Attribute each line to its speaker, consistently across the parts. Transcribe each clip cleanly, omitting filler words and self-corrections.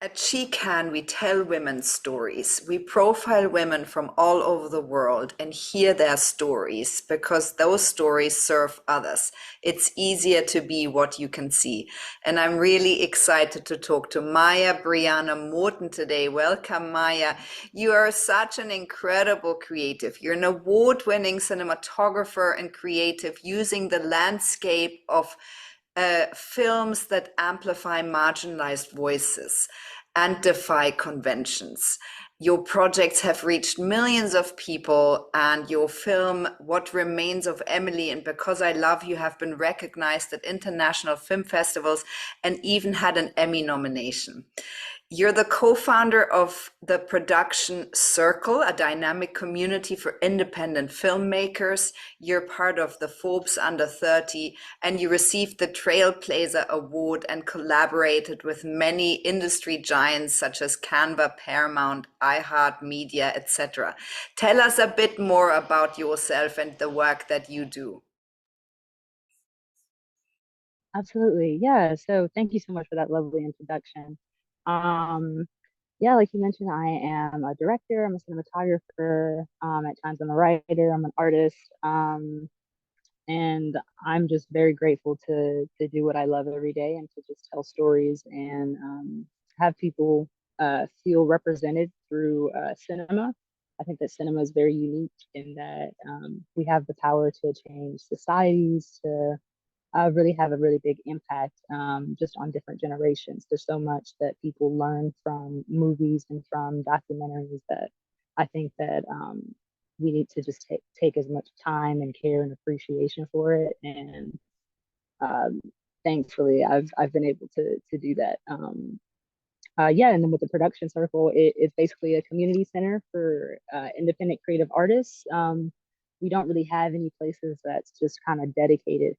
Speaker 1: At She Can, we tell women's stories. We profile women from all over the world and hear their stories because those stories serve others. It's easier to be what you can see. And I'm really excited to talk to Mya-Breyana Morton today. Welcome, Maya. You are such an incredible creative. You're an award-winning cinematographer and creative using the landscape of films that amplify marginalized voices and defy conventions. Your projects have reached millions of people, and your film, What Remains of Emily, and Because I Love You, have been recognized at international film festivals and even had an Emmy nomination. You're the co-founder of the Production Circle, a dynamic community for independent filmmakers. You're part of the Forbes Under-30, and you received the Trailblazer Award and collaborated with many industry giants such as Canva, Paramount, iHeartMedia, etc. Tell us a bit more about yourself and the work that you do.
Speaker 2: Absolutely. Yeah. So thank you so much for that lovely introduction. Um, yeah, like you mentioned, I am a director, I'm a cinematographer, at times I'm a writer, I'm an artist. And I'm just very grateful to do what I love every day and to just tell stories and have people feel represented through cinema. I think that cinema is very unique in that we have the power to change societies, to really have a really big impact just on different generations. There's so much that people learn from movies and from documentaries that I think that we need to just take as much time and care and appreciation for it. And um, thankfully, I've been able to do that. Yeah, and then with the production circle, it's basically a community center for independent creative artists. We don't really have any places that's just kind of dedicated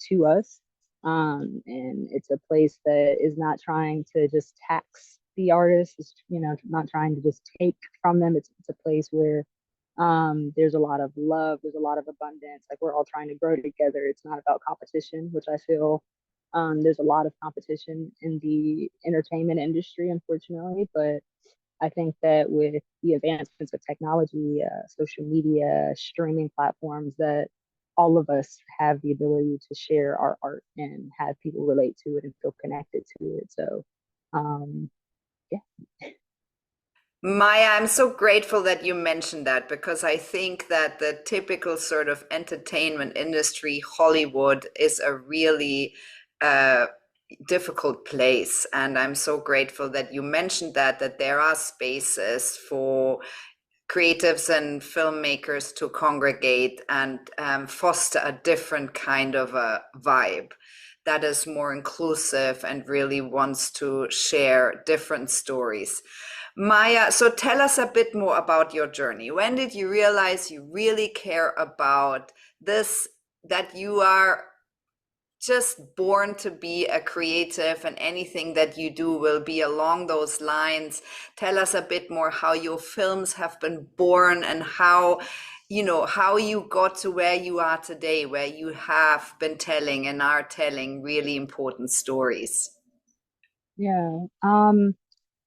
Speaker 2: to us. And it's a place that is not trying to just tax the artists, it's, not trying to just take from them. It's a place where there's a lot of love, there's a lot of abundance. Like we're all trying to grow together. It's not about competition, which I feel there's a lot of competition in the entertainment industry, unfortunately. But I think that with the advancements of technology, social media, streaming platforms, that all of us have the ability to share our art and have people relate to it and feel connected to it. So, um, yeah.
Speaker 1: Maya, I'm so grateful that you mentioned that because I think that the typical sort of entertainment industry, Hollywood, is a really uh, difficult place. And I'm so grateful that you mentioned that there are spaces for creatives and filmmakers to congregate and foster a different kind of a vibe that is more inclusive and really wants to share different stories. Maya, so tell us a bit more about your journey. When did you realize you really care about this, that you are just born to be a creative and anything that you do will be along those lines? Tell us a bit more how your films have been born and how you got to where you are today, where you have been telling and are telling really important stories.
Speaker 2: Yeah.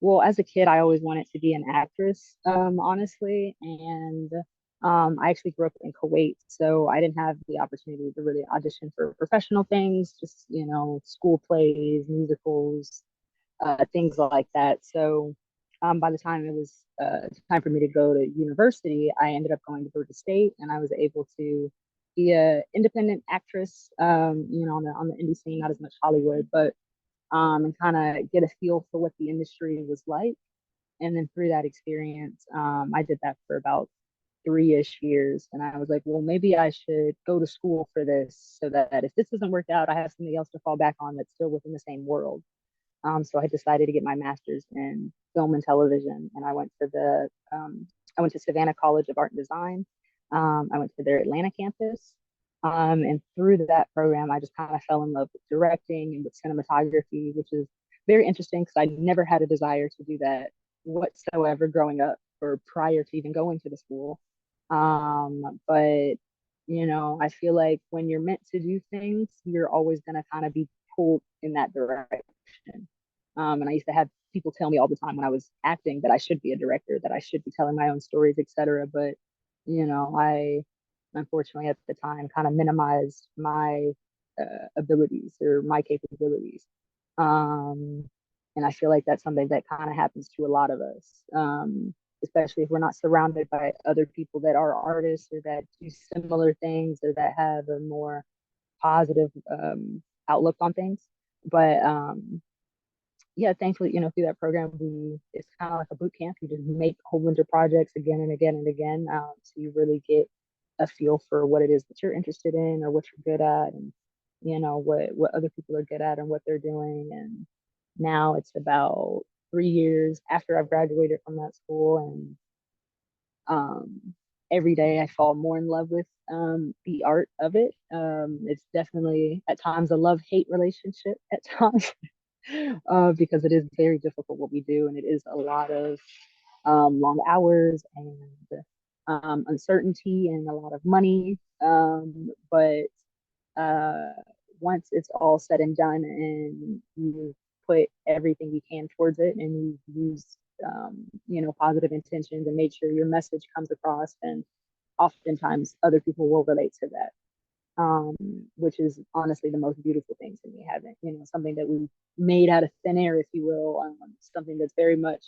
Speaker 2: Well, as a kid, I always wanted to be an actress, honestly. And I actually grew up in Kuwait, so I didn't have the opportunity to really audition for professional things, just, school plays, musicals, things like that. So by the time it was time for me to go to university, I ended up going to Georgia State, and I was able to be a independent actress, on the indie scene, not as much Hollywood, but and kind of get a feel for what the industry was like. And then through that experience, I did that for about 3-ish years. And I was like, well, maybe I should go to school for this so that if this doesn't work out, I have something else to fall back on that's still within the same world. So I decided to get my master's in film and television, and I went to Savannah College of Art and Design. I went to their Atlanta campus, and through that program, I just kind of fell in love with directing and with cinematography, which is very interesting because I never had a desire to do that whatsoever growing up or prior to even going to the school. But I feel like when you're meant to do things, you're always going to kind of be pulled in that direction. And I used to have people tell me all the time when I was acting that I should be a director, that I should be telling my own stories, etc. But I unfortunately at the time kind of minimized my abilities or my capabilities. Um, and I feel like that's something that kind of happens to a lot of us, especially if we're not surrounded by other people that are artists or that do similar things or that have a more positive outlook on things. But yeah, thankfully, through that program, it's kind of like a boot camp. You just make a whole bunch of projects again and again and again, so you really get a feel for what it is that you're interested in or what you're good at, and what other people are good at and what they're doing. And now it's about 3 years after I've graduated from that school, and every day I fall more in love with the art of it. It's definitely at times a love-hate relationship at times. Because it is very difficult what we do, and it is a lot of long hours and uncertainty and a lot of money. But uh, once it's all said and done, and you put everything you can towards it, and you use positive intentions and make sure your message comes across, and oftentimes other people will relate to that, which is honestly the most beautiful thing to me, having something that we made out of thin air, if you will, something that's very much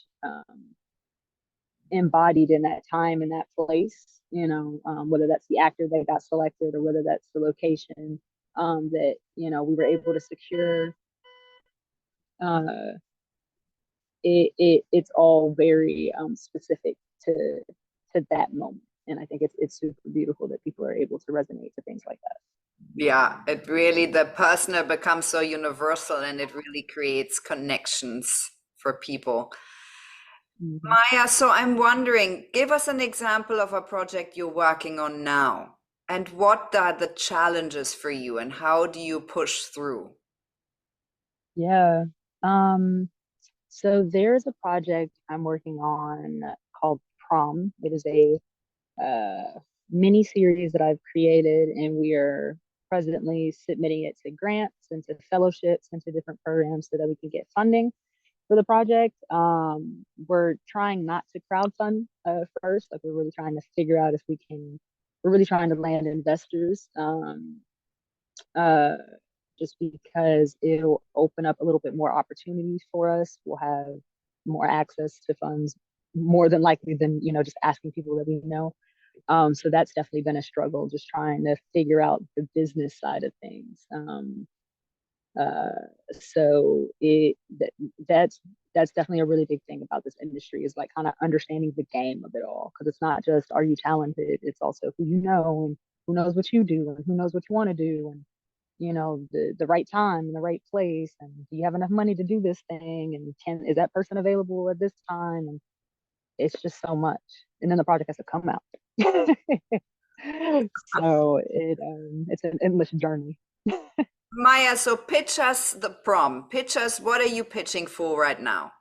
Speaker 2: embodied in that time and that place, whether that's the actor that got selected or whether that's the location that we were able to secure. uh, it's all very specific to that moment, and I think it's super beautiful that people are able to resonate to things like that.
Speaker 1: Yeah, it really, the personal becomes so universal and it really creates connections for people.
Speaker 2: Mm-hmm.
Speaker 1: Maya, so I'm wondering, give us an example of a project you're working on now, and what are the challenges for you and how do you push through?
Speaker 2: Yeah. Um, so there's a project I'm working on called Prom. It is a mini series that I've created, and we are presently submitting it to grants and to fellowships and to different programs so that we can get funding for the project. We're trying not to crowdfund first. Like, we're really trying to figure out if we can. We're really trying to land investors. Uh, just because it'll open up a little bit more opportunities for us. We'll have more access to funds more than likely than just asking people that we know. So that's definitely been a struggle, just trying to figure out the business side of things. Uh, so that's definitely a really big thing about this industry, is like kind of understanding the game of it all, because it's not just are you talented, it's also who you know and who knows what you do and who knows what you want to do, and the right time and the right place, and do you have enough money to do this thing, and is that person available at this time, and it's just so much, and then the project has to come out. So it's an endless journey.
Speaker 1: Maya, so pitch us the prom. Pitch us, what are you pitching for right now?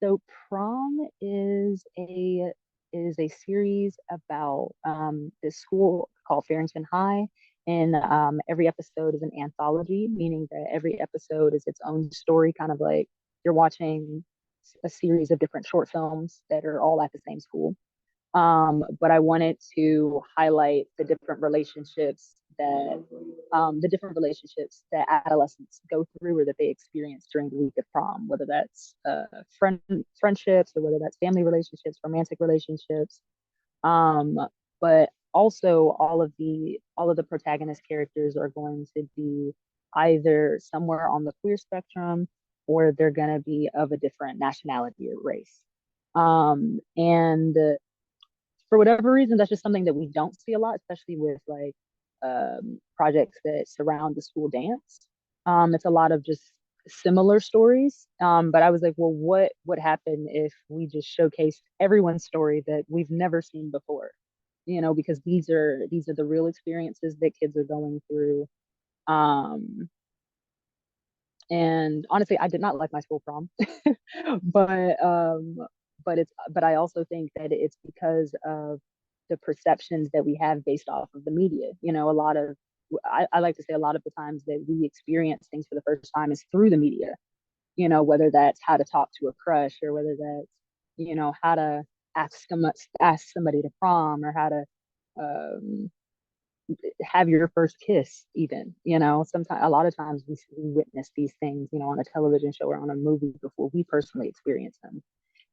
Speaker 2: So Prom is a series about this school called Farrington High, and every episode is an anthology, meaning that every episode is its own story, kind of like you're watching a series of different short films that are all at the same school. But I wanted to highlight the different relationships that adolescents go through or that they experience during the week of prom, whether that's friendships or whether that's family relationships, romantic relationships. Um, but also all of the protagonist characters are going to be either somewhere on the queer spectrum, or they're going to be of a different nationality or race. And for whatever reason, that's just something that we don't see a lot, especially with like projects that surround the school dance. It's a lot of just similar stories. But I was like, well, what would happen if we just showcased everyone's story that we've never seen before? Because these are the real experiences that kids are going through. Um, and honestly, I did not like my school prom, but but I also think that it's because of the perceptions that we have based off of the media. A lot of I like to say a lot of the times that we experience things for the first time is through the media. whether that's how to talk to a crush, or whether that's, how to ask somebody to prom, or how to um, have your first kiss, even. Sometimes, a lot of times we witness these things, on a television show or on a movie before we personally experience them.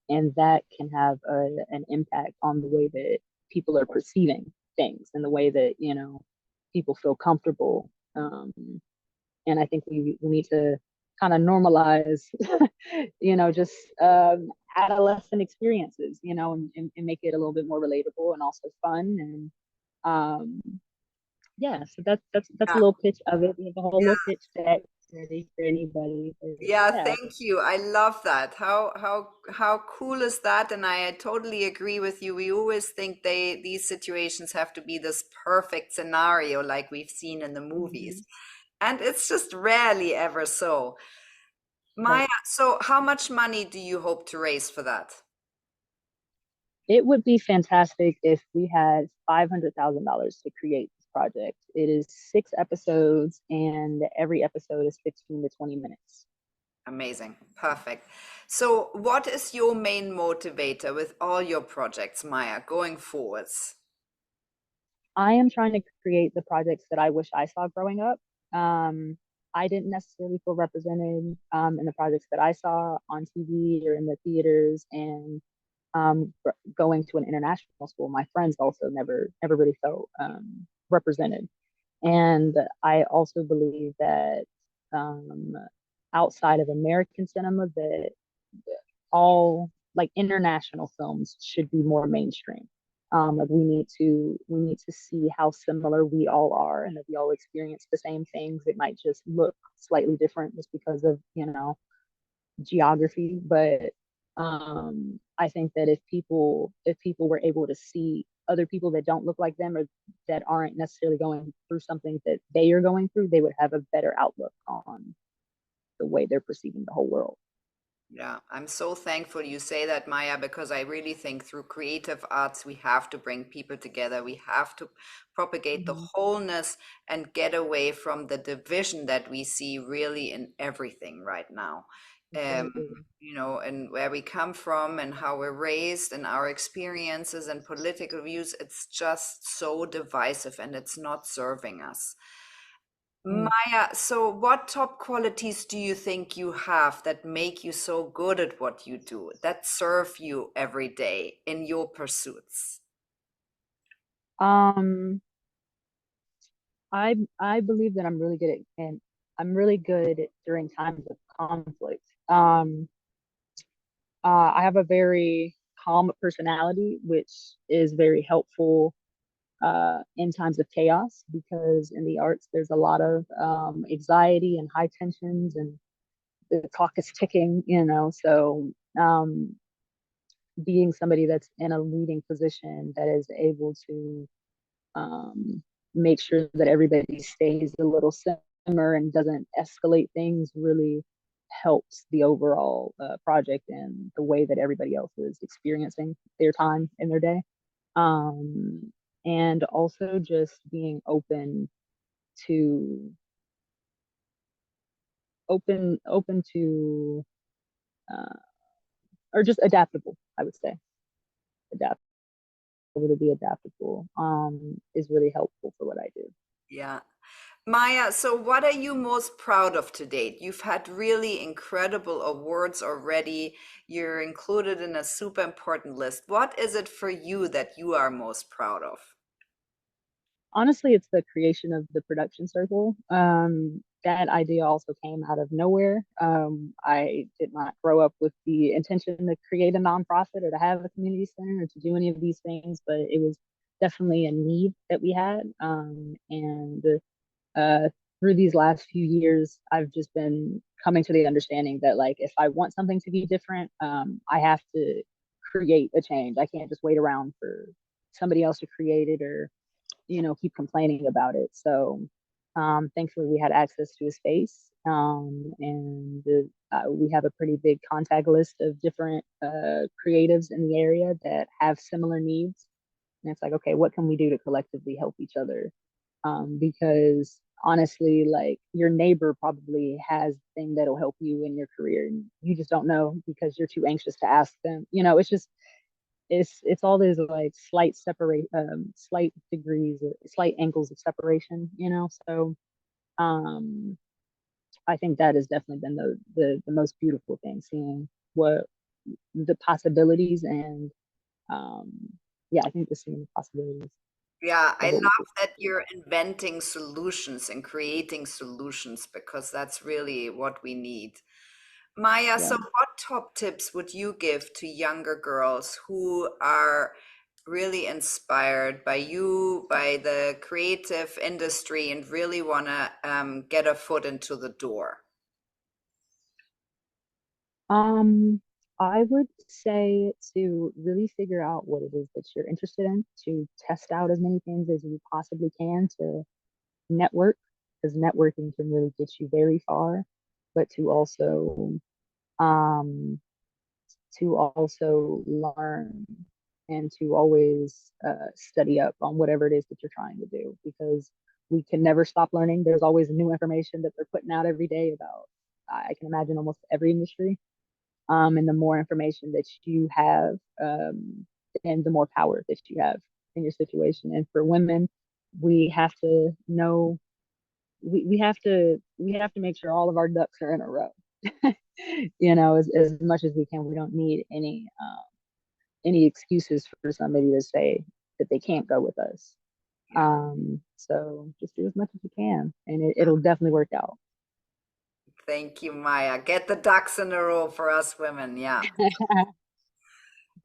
Speaker 2: And that can have an impact on the way that people are perceiving things, and the way that, people feel comfortable. And I think we need to kind of normalize, just adolescent experiences, and make it a little bit more relatable and also fun. And um, yeah, so that's a
Speaker 1: Yeah.
Speaker 2: little pitch of it. We have a whole
Speaker 1: Yeah.
Speaker 2: little pitch deck ready for anybody. But
Speaker 1: Yeah,
Speaker 2: yeah.
Speaker 1: thank you. I love that. How cool is that? And I totally agree with you. We always think these situations have to be this perfect scenario like we've seen in the movies.
Speaker 2: Mhm.
Speaker 1: And it's just rarely ever so.
Speaker 2: Right.
Speaker 1: Maya, so how much money do you hope to raise for that?
Speaker 2: It would be fantastic if we had $500,000 to create this project. It is 6 episodes, and every episode is 15 to 20 minutes.
Speaker 1: Amazing. Perfect. So what is your main motivator with all your projects, Maya, going forwards?
Speaker 2: I am trying to create the projects that I wish I saw growing up. I didn't necessarily feel represented in the projects that I saw on TV or in the theaters, and going to an international school, my friends also never really felt represented. And I also believe that um, outside of American cinema, that all like international films should be more mainstream. Like we need to see how similar we all are, and that we all experience the same things. It might just look slightly different just because of geography. But I think that if people were able to see other people that don't look like them, or that aren't necessarily going through something that they are going through, they would have a better outlook on the way they're perceiving the whole world.
Speaker 1: Yeah, I'm so thankful you say that, Maya, because I really think through creative arts, we have to bring people together. We have to propagate the
Speaker 2: Mm-hmm.
Speaker 1: wholeness and get away from the division that we see really in everything right now. Um,
Speaker 2: Absolutely.
Speaker 1: and where we come from and how we're raised and our experiences and political views, it's just so divisive and it's not serving us.
Speaker 2: Mm.
Speaker 1: Maya, so what top qualities do you think you have that make you so good at what you do, that serve you every day in your pursuits?
Speaker 2: Um, I believe that I'm really good at, and I'm really good during times of conflict. I have a very calm personality, which is very helpful in times of chaos, because in the arts there's a lot of anxiety and high tensions, and the clock is ticking. So being somebody that's in a leading position that is able to um, make sure that everybody stays a little simmer and doesn't escalate things really helps the overall project and the way that everybody else is experiencing their time in their day. um, and also just being to open to uh, or just adaptable, I would say. Adapt Able to be adaptable is really helpful for what I do.
Speaker 1: Yeah. Maya, so what are you most proud of to date? You've had really incredible awards already. You're included in a super important list. What is it for you that you are most proud of?
Speaker 2: Honestly, it's the creation of the production circle. That idea also came out of nowhere. I did not grow up with the intention to create a nonprofit or to have a community center or to do any of these things, but it was definitely a need that we had. And uh, through these last few years, I've just been coming to the understanding that, like, if I want something to be different, I have to create a change. I can't just wait around for somebody else to create it, or keep complaining about it. So thankfully we had access to a space, and we have a pretty big contact list of different creatives in the area that have similar needs. And it's like, okay, what can we do to collectively help each other? Because honestly, like your neighbor probably has the thing that'll help you in your career, and you just don't know because you're too anxious to ask them. It's just it's all those like slight degrees, slight angles of separation. So um, I think that has definitely been the most beautiful thing, seeing what the possibilities and um, yeah, I think the seeing the possibilities
Speaker 1: Yeah, I
Speaker 2: of what we
Speaker 1: love
Speaker 2: could
Speaker 1: that
Speaker 2: do.
Speaker 1: you're inventing solutions and creating solutions because that's really what we need. Maya,
Speaker 2: Yeah.
Speaker 1: so what top tips would you give to younger girls who are really inspired by you, by the creative industry, and really want to get a foot into the door?
Speaker 2: Um, I would say to really figure out what it is that you're interested in, to test out as many things as you possibly can, to network, because networking can really get you very far, but um to also learn and to always study up on whatever it is that you're trying to do, because we can never stop learning. There's always new information that they're putting out every day about, I can imagine, almost every industry. And the more information that you have, and the more power that you have in your situation. And for women, we have to know, we have to make sure all of our ducks are in a row. As much as we can. We don't need any excuses for somebody to say that they can't go with us.
Speaker 1: Yeah.
Speaker 2: So just do as much as you can, and it'll definitely work out.
Speaker 1: Thank you, Maya. Get the ducks in a row for us women. Yeah.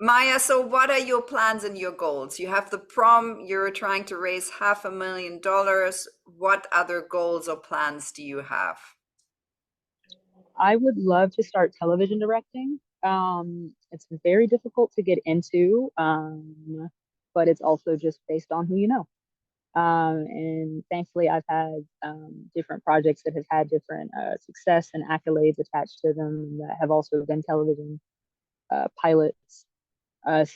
Speaker 1: Maya, so what are your plans and your goals? You have the prom, you're trying to raise $500,000. What other goals or plans do you have?
Speaker 2: I would love to start television directing. It's very difficult to get into, but it's also just based on who you know. And thankfully, I've had different projects that have had different success and accolades attached to them that have also been television pilots.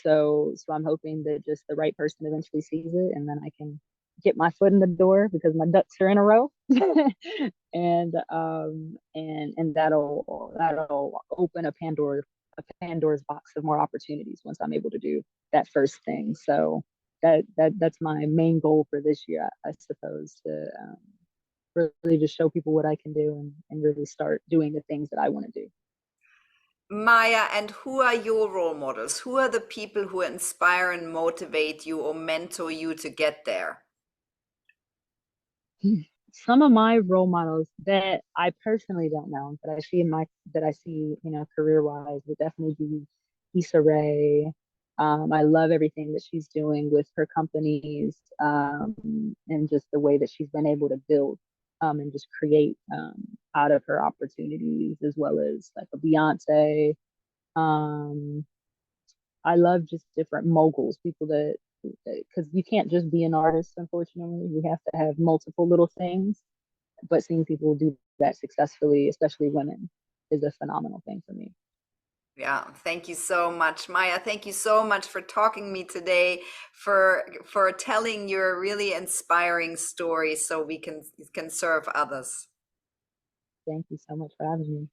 Speaker 2: So I'm hoping that just the right person eventually sees it, and then I can get my foot in the door because my ducks are in a row, and that'll open a Pandora's box of more opportunities once I'm able to do that first thing. So that's my main goal for this year, I suppose, to really just show people what I can do, and really start doing the things that I want to do.
Speaker 1: Maya, and who are your role models? Who are the people who inspire and motivate you or mentor you to get there?
Speaker 2: Some of my role models that I personally don't know, that I see, career wise, would definitely be Issa Rae. I love everything that she's doing with her companies, and just the way that she's been able to build, and just create, out of her opportunities, as well as like a Beyonce. Um, I love just different moguls, people that, because you can't just be an artist, unfortunately. You have to have multiple little things, but seeing people do that successfully, especially women, is a phenomenal thing for me.
Speaker 1: Yeah, thank you so much, Maya. Thank you so much for talking me today, for telling your really inspiring story so we can serve others.
Speaker 2: Thank you so much for having me.